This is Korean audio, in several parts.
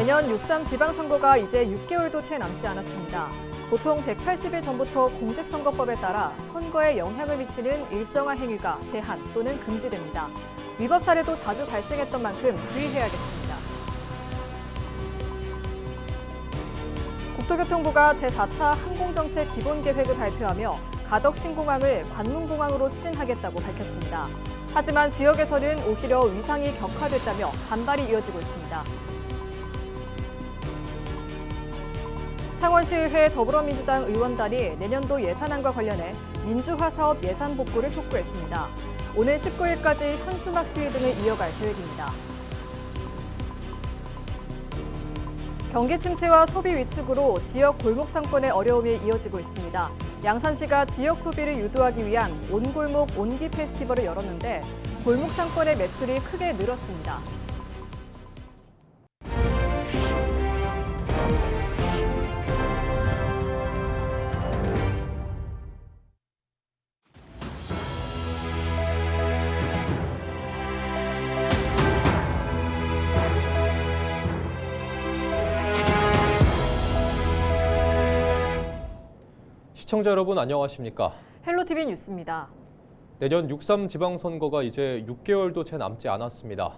내년 6.3 지방선거가 이제 6개월도 채 남지 않았습니다. 보통 180일 전부터 공직선거법에 따라 선거에 영향을 미치는 일정한 행위가 제한 또는 금지됩니다. 위법 사례도 자주 발생했던 만큼 주의해야겠습니다. 국토교통부가 제4차 항공정책 기본계획을 발표하며 가덕신공항을 관문공항으로 추진하겠다고 밝혔습니다. 하지만 지역에서는 오히려 위상이 격화됐다며 반발이 이어지고 있습니다. 창원시의회 더불어민주당 의원단이 내년도 예산안과 관련해 민주화 사업 예산 복구를 촉구했습니다. 오늘 19일까지 현수막 시위 등을 이어갈 계획입니다. 경기 침체와 소비 위축으로 지역 골목 상권의 어려움이 이어지고 있습니다. 양산시가 지역 소비를 유도하기 위한 온골목 온기 페스티벌을 열었는데 골목 상권의 매출이 크게 늘었습니다. 시청자 여러분 안녕하십니까? 헬로티비 뉴스입니다. 내년 6.3 지방선거가 이제 6개월도 채 남지 않았습니다.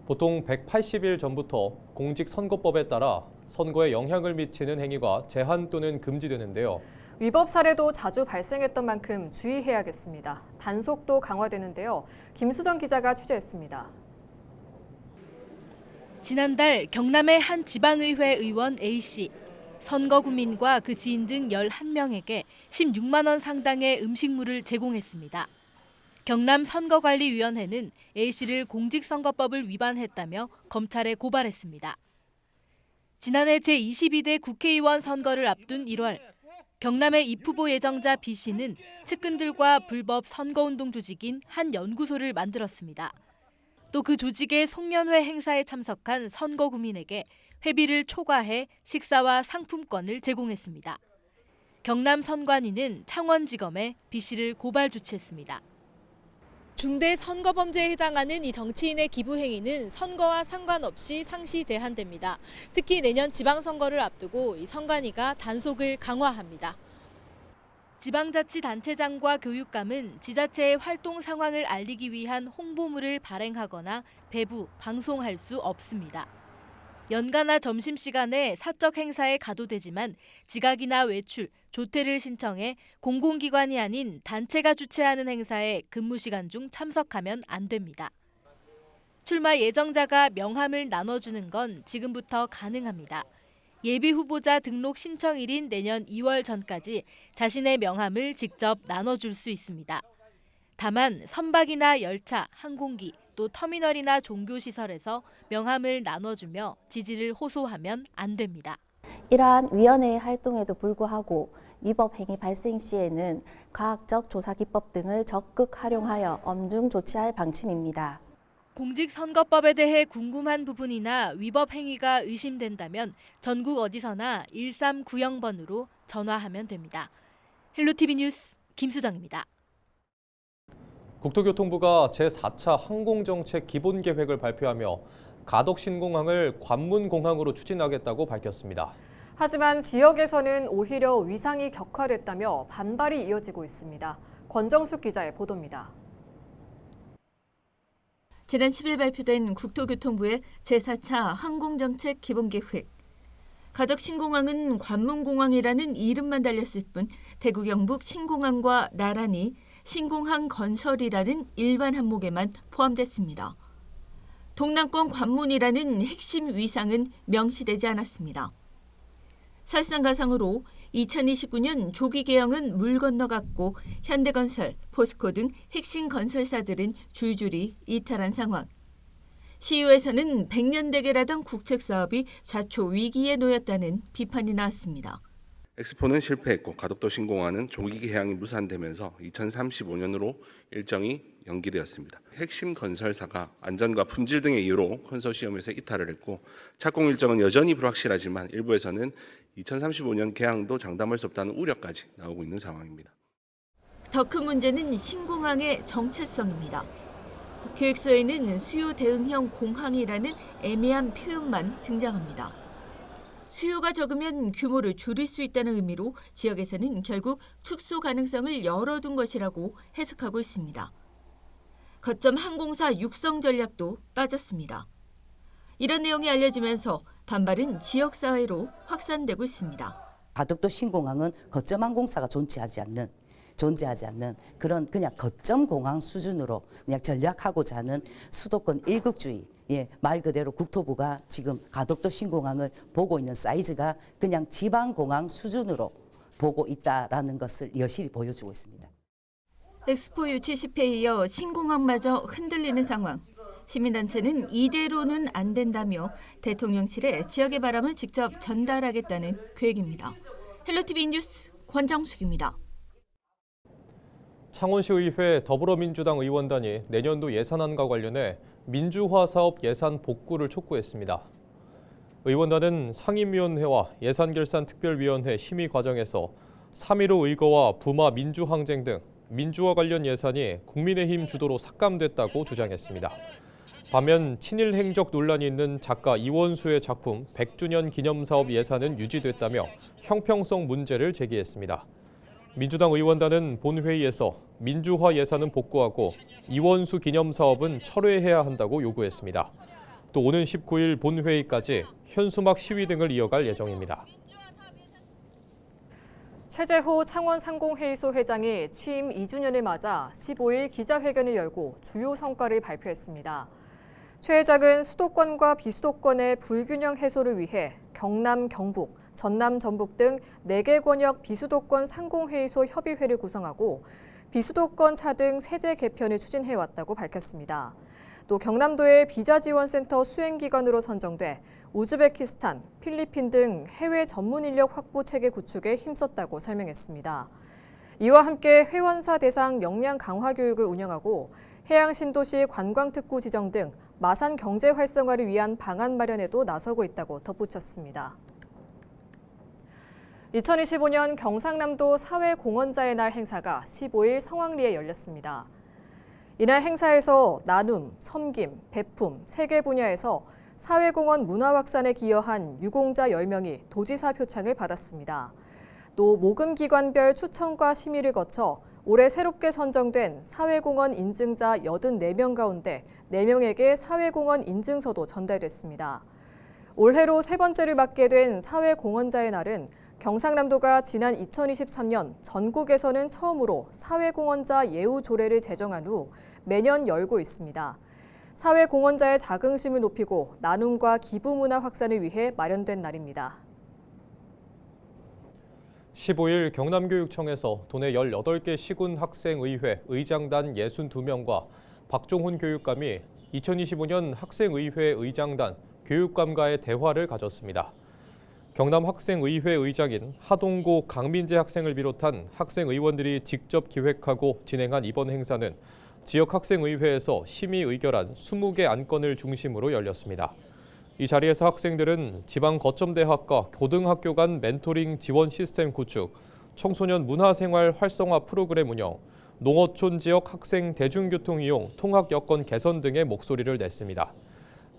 보통 180일 전부터 공직선거법에 따라 선거에 영향을 미치는 행위가 제한 또는 금지되는데요. 위법 사례도 자주 발생했던 만큼 주의해야겠습니다. 단속도 강화되는데요. 김수정 기자가 취재했습니다. 지난달 경남의 한 지방의회 의원 A씨. 선거구민과 그 지인 등 11명에게 16만 원 상당의 음식물을 제공했습니다. 경남 선거관리위원회는 A씨를 공직선거법을 위반했다며 검찰에 고발했습니다. 지난해 제22대 국회의원 선거를 앞둔 1월, 경남의 입후보 예정자 B씨는 측근들과 불법 선거운동 조직인 한 연구소를 만들었습니다. 또 그 조직의 송년회 행사에 참석한 선거구민에게 회비를 초과해 식사와 상품권을 제공했습니다. 경남 선관위는 창원지검에 B씨를 고발 조치했습니다. 중대 선거범죄에 해당하는 이 정치인의 기부 행위는 선거와 상관없이 상시 제한됩니다. 특히 내년 지방선거를 앞두고 이 선관위가 단속을 강화합니다. 지방자치단체장과 교육감은 지자체의 활동 상황을 알리기 위한 홍보물을 발행하거나 배부, 방송할 수 없습니다. 연가나 점심시간에 사적 행사에 가도 되지만 지각이나 외출, 조퇴를 신청해 공공기관이 아닌 단체가 주최하는 행사에 근무시간 중 참석하면 안 됩니다. 출마 예정자가 명함을 나눠주는 건 지금부터 가능합니다. 예비후보자 등록 신청일인 내년 2월 전까지 자신의 명함을 직접 나눠줄 수 있습니다. 다만 선박이나 열차, 항공기, 또 터미널이나 종교시설에서 명함을 나눠주며 지지를 호소하면 안 됩니다. 이러한 위원회의 활동에도 불구하고 위법 행위 발생 시에는 과학적 조사 기법 등을 적극 활용하여 엄중 조치할 방침입니다. 공직선거법에 대해 궁금한 부분이나 위법 행위가 의심된다면 전국 어디서나 1390번으로 전화하면 됩니다. 헬로티비 뉴스 김수정입니다. 국토교통부가 제4차 항공정책 기본계획을 발표하며 가덕신공항을 관문공항으로 추진하겠다고 밝혔습니다. 하지만 지역에서는 오히려 위상이 격화됐다며 반발이 이어지고 있습니다. 권정숙 기자의 보도입니다. 지난 10일 발표된 국토교통부의 제4차 항공정책 기본계획. 가덕신공항은 관문공항이라는 이름만 달렸을 뿐 대구 경북 신공항과 나란히 신공항 건설이라는 일반 항목에만 포함됐습니다. 동남권 관문이라는 핵심 위상은 명시되지 않았습니다. 설상가상으로 2029년 조기 개형은 물 건너갔고 현대건설, 포스코 등 핵심 건설사들은 줄줄이 이탈한 상황. 시의회에서는 100년 대계라던 국책사업이 좌초 위기에 놓였다는 비판이 나왔습니다. 엑스포는 실패했고 가덕도 신공항은 조기 개항이 무산되면서 2035년으로 일정이 연기되었습니다. 핵심 건설사가 안전과 품질 등의 이유로 컨소시엄에서 이탈을 했고 착공 일정은 여전히 불확실하지만 일부에서는 2035년 개항도 장담할 수 없다는 우려까지 나오고 있는 상황입니다. 더 큰 문제는 신공항의 정체성입니다. 계획서에는 수요 대응형 공항이라는 애매한 표현만 등장합니다. 수요가 적으면 규모를 줄일 수 있다는 의미로 지역에서는 결국 축소 가능성을 열어둔 것이라고 해석하고 있습니다. 거점 항공사 육성 전략도 빠졌습니다. 이런 내용이 알려지면서 반발은 지역사회로 확산되고 있습니다. 가덕도 신공항은 거점 항공사가 존재하지 않는 그런 그냥 거점 공항 수준으로 그냥 전략하고자 하는 수도권 일극주의, 말 그대로 국토부가 지금 가덕도 신공항을 보고 있는 사이즈가 그냥 지방공항 수준으로 보고 있다라는 것을 여실히 보여주고 있습니다. 엑스포 유치 10회에 이어 신공항마저 흔들리는 상황. 시민단체는 이대로는 안 된다며 대통령실에 지역의 바람을 직접 전달하겠다는 계획입니다. 헬로티비 뉴스 권정숙입니다. 창원시의회 더불어민주당 의원단이 내년도 예산안과 관련해 민주화 사업 예산 복구를 촉구했습니다. 의원단은 상임위원회와 예산결산특별위원회 심의 과정에서 3.15 의거와 부마 민주항쟁 등 민주화 관련 예산이 국민의힘 주도로 삭감됐다고 주장했습니다. 반면 친일 행적 논란이 있는 작가 이원수의 작품 100주년 기념사업 예산은 유지됐다며 형평성 문제를 제기했습니다. 민주당 의원단은 본회의에서 민주화 예산은 복구하고 이원수 기념사업은 철회해야 한다고 요구했습니다. 또 오는 19일 본회의까지 현수막 시위 등을 이어갈 예정입니다. 최재호 창원상공회의소 회장이 취임 2주년을 맞아 15일 기자회견을 열고 주요 성과를 발표했습니다. 최 회장은 수도권과 비수도권의 불균형 해소를 위해 경남, 경북, 전남, 전북 등 4개 권역 비수도권 상공회의소 협의회를 구성하고 비수도권 차등 세제 개편을 추진해왔다고 밝혔습니다. 또 경남도의 비자지원센터 수행기관으로 선정돼 우즈베키스탄, 필리핀 등 해외 전문 인력 확보 체계 구축에 힘썼다고 설명했습니다. 이와 함께 회원사 대상 역량 강화 교육을 운영하고 해양신도시 관광특구 지정 등 마산 경제 활성화를 위한 방안 마련에도 나서고 있다고 덧붙였습니다. 2025년 경상남도 사회공헌자의 날 행사가 15일 성황리에 열렸습니다. 이날 행사에서 나눔, 섬김, 베품, 세계 분야에서 사회공헌 문화 확산에 기여한 유공자 10명이 도지사 표창을 받았습니다. 또 모금기관별 추천과 심의를 거쳐 올해 새롭게 선정된 사회공헌 인증자 84명 가운데 4명에게 사회공헌 인증서도 전달됐습니다. 올해로 세 번째를 맡게 된 사회공헌자의 날은 경상남도가 지난 2023년 전국에서는 처음으로 사회공헌자 예우 조례를 제정한 후 매년 열고 있습니다. 사회공헌자의 자긍심을 높이고 나눔과 기부 문화 확산을 위해 마련된 날입니다. 15일 경남교육청에서 도내 18개 시군 학생의회 의장단 62명과 박종훈 교육감이 2025년 학생의회 의장단 교육감과의 대화를 가졌습니다. 경남학생의회 의장인 하동고 강민재 학생을 비롯한 학생의원들이 직접 기획하고 진행한 이번 행사는 지역 학생의회에서 심의 의결한 20개 안건을 중심으로 열렸습니다. 이 자리에서 학생들은 지방 거점대학과 고등학교 간 멘토링 지원 시스템 구축, 청소년 문화생활 활성화 프로그램 운영, 농어촌 지역 학생 대중교통 이용 통학 여건 개선 등의 목소리를 냈습니다.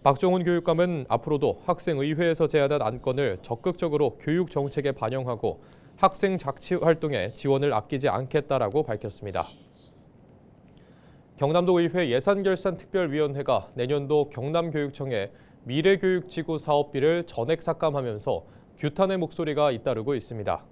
박종훈 교육감은 앞으로도 학생의회에서 제안한 안건을 적극적으로 교육 정책에 반영하고 학생 자치 활동에 지원을 아끼지 않겠다라고 밝혔습니다. 경남도의회 예산결산특별위원회가 내년도 경남교육청에 미래교육지구 사업비를 전액 삭감하면서 규탄의 목소리가 잇따르고 있습니다.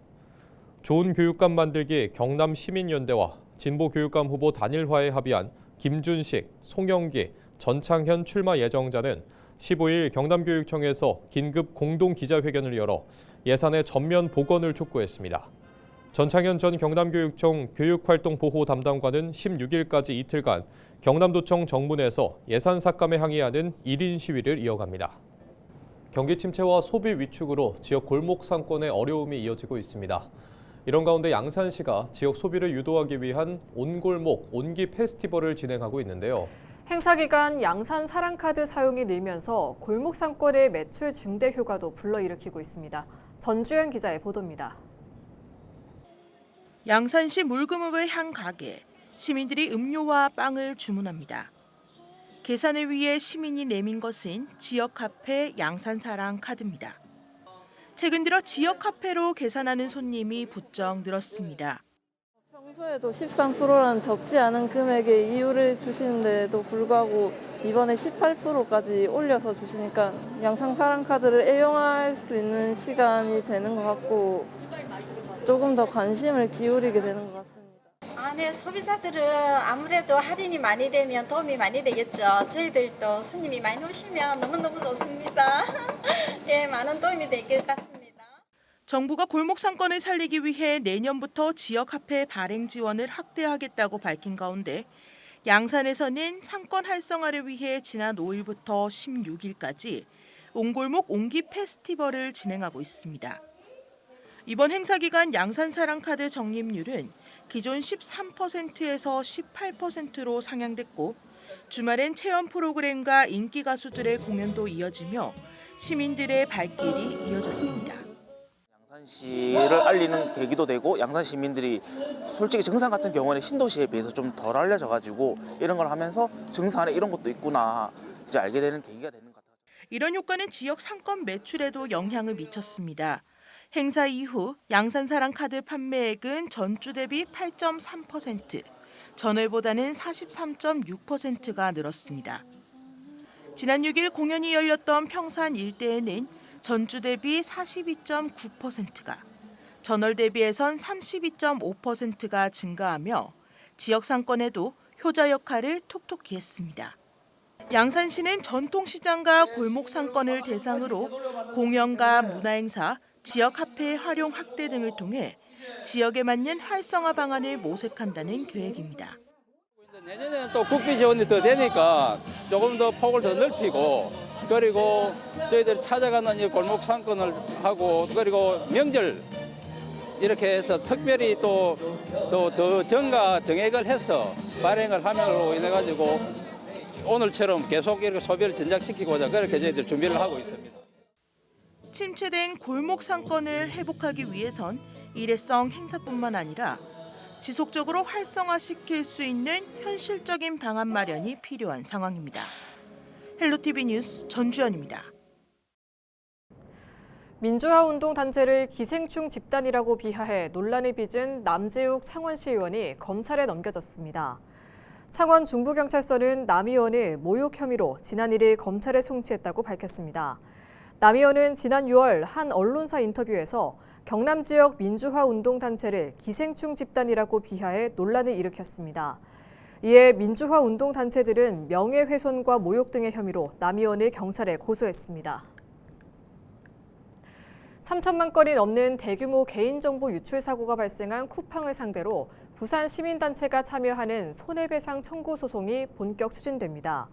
좋은 교육감 만들기 경남시민연대와 진보교육감 후보 단일화에 합의한 김준식, 송영기, 전창현 출마 예정자는 15일 경남교육청에서 긴급 공동기자회견을 열어 예산의 전면 복원을 촉구했습니다. 전창현 전 경남교육청 교육활동보호 담당관은 16일까지 이틀간 경남도청 정문에서 예산 삭감에 항의하는 1인 시위를 이어갑니다. 경기 침체와 소비 위축으로 지역 골목 상권의 어려움이 이어지고 있습니다. 이런 가운데 양산시가 지역 소비를 유도하기 위한 온골목, 온기 페스티벌을 진행하고 있는데요. 행사 기간 양산 사랑카드 사용이 늘면서 골목 상권의 매출 증대 효과도 불러일으키고 있습니다. 전주현 기자의 보도입니다. 양산시 물금읍의 한 가게, 시민들이 음료와 빵을 주문합니다. 계산을 위해 시민이 내민 것은 지역 카페 양산사랑 카드입니다. 최근 들어 지역 카페로 계산하는 손님이 부쩍 늘었습니다. 평소에도 13%라는 적지 않은 금액의 이유를 주시는데도 불구하고 이번에 18%까지 올려서 주시니까 양산사랑카드를 애용할 수 있는 시간이 되는 것 같고 조금 더 관심을 기울이게 되는 것 같습니다. 네, 소비자들은 아무래도 할인이 많이 되면 도움이 많이 되겠죠. 저희들도 손님이 많이 오시면 너무너무 좋습니다. 예, 많은 도움이 될 것 같습니다. 정부가 골목 상권을 살리기 위해 내년부터 지역 카페 발행 지원을 확대하겠다고 밝힌 가운데 양산에서는 상권 활성화를 위해 지난 5일부터 16일까지 옹골목 옹기 페스티벌을 진행하고 있습니다. 이번 행사 기간 양산사랑카드 적립률은 기존 13%에서 18%로 상향됐고 주말엔 체험 프로그램과 인기 가수들의 공연도 이어지며 시민들의 발길이 이어졌습니다. 양산시를 알리는 계기도 되고 양산 시민들이 솔직히 정산 같은 경우는 신도시에 비해서 좀 덜 알려져가지고 이런 걸 하면서 정산에 이런 것도 있구나 이제 알게 되는 계기가 되는 것 같아요. 이런 효과는 지역 상권 매출에도 영향을 미쳤습니다. 행사 이후 양산사랑카드 판매액은 전주 대비 8.3%, 전월보다는 43.6%가 늘었습니다. 지난 6일 공연이 열렸던 평산 일대에는 전주 대비 42.9%가, 전월 대비해선 32.5%가 증가하며 지역 상권에도 효자 역할을 톡톡히 했습니다. 양산시는 전통시장과 골목 상권을 대상으로 공연과 문화행사, 지역 카페 활용 확대 등을 통해 지역에 맞는 활성화 방안을 모색한다는 계획입니다. 내년에는 또 국비 지원이 더 되니까 조금 더 폭을 더 넓히고 그리고 저희들 찾아가는 이 골목 상권을 하고 그리고 명절 이렇게 해서 특별히 또 더 정액을 해서 발행을 함으로 인해 가지고 오늘처럼 계속 이렇게 소비를 진작시키고자 그렇게 저희들 준비를 하고 있습니다. 침체된 골목 상권을 회복하기 위해선 일회성 행사뿐만 아니라 지속적으로 활성화시킬 수 있는 현실적인 방안 마련이 필요한 상황입니다. 헬로티비 뉴스 전주연입니다. 민주화운동단체를 기생충 집단이라고 비하해 논란을 빚은 남재욱 창원시 의원이 검찰에 넘겨졌습니다. 창원 중부경찰서는 남 의원을 모욕 혐의로 지난 1일 검찰에 송치했다고 밝혔습니다. 남 의원은 지난 6월 한 언론사 인터뷰에서 경남 지역 민주화운동단체를 기생충 집단이라고 비하해 논란을 일으켰습니다. 이에 민주화운동단체들은 명예훼손과 모욕 등의 혐의로 남 의원을 경찰에 고소했습니다. 3천만 건이 넘는 대규모 개인정보 유출 사고가 발생한 쿠팡을 상대로 부산 시민단체가 참여하는 손해배상 청구 소송이 본격 추진됩니다.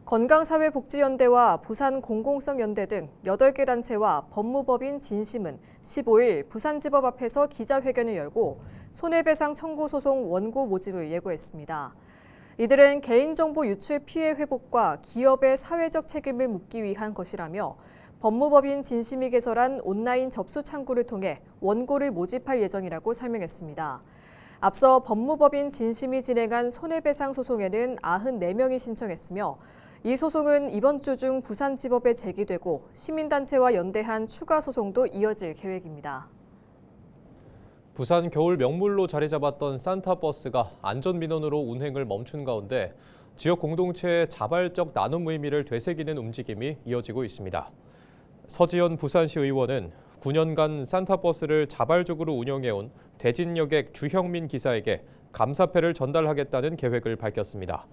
건강사회복지연대와 부산공공성연대 등 8개 단체와 법무법인 진심은 15일 부산지법 앞에서 기자회견을 열고 손해배상 청구 소송 원고 모집을 예고했습니다. 이들은 개인정보 유출 피해 회복과 기업의 사회적 책임을 묻기 위한 것이라며 법무법인 진심이 개설한 온라인 접수 창구를 통해 원고를 모집할 예정이라고 설명했습니다. 앞서 법무법인 진심이 진행한 손해배상 소송에는 94명이 신청했으며 이 소송은 이번 주 중 부산지법에 제기되고 시민단체와 연대한 추가 소송도 이어질 계획입니다. 부산 겨울 명물로 자리 잡았던 산타버스가 안전민원으로 운행을 멈춘 가운데 지역 공동체의 자발적 나눔 의미를 되새기는 움직임이 이어지고 있습니다. 서지연 부산시 의원은 9년간 산타버스를 자발적으로 운영해온 대진여객 주형민 기사에게 감사패를 전달하겠다는 계획을 밝혔습니다.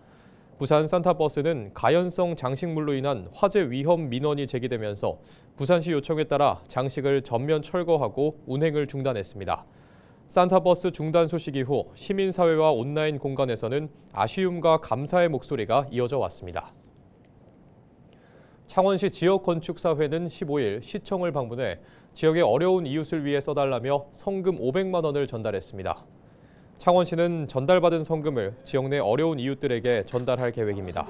부산 산타버스는 가연성 장식물로 인한 화재 위험 민원이 제기되면서 부산시 요청에 따라 장식을 전면 철거하고 운행을 중단했습니다. 산타버스 중단 소식 이후 시민사회와 온라인 공간에서는 아쉬움과 감사의 목소리가 이어져 왔습니다. 창원시 지역건축사회는 15일 시청을 방문해 지역의 어려운 이웃을 위해 써달라며 성금 500만 원을 전달했습니다. 창원시는 전달받은 성금을 지역 내 어려운 이웃들에게 전달할 계획입니다.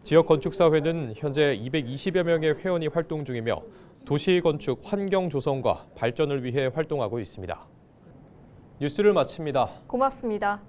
지역건축사회는 현재 220여 명의 회원이 활동 중이며 도시건축 환경 조성과 발전을 위해 활동하고 있습니다. 뉴스를 마칩니다. 고맙습니다.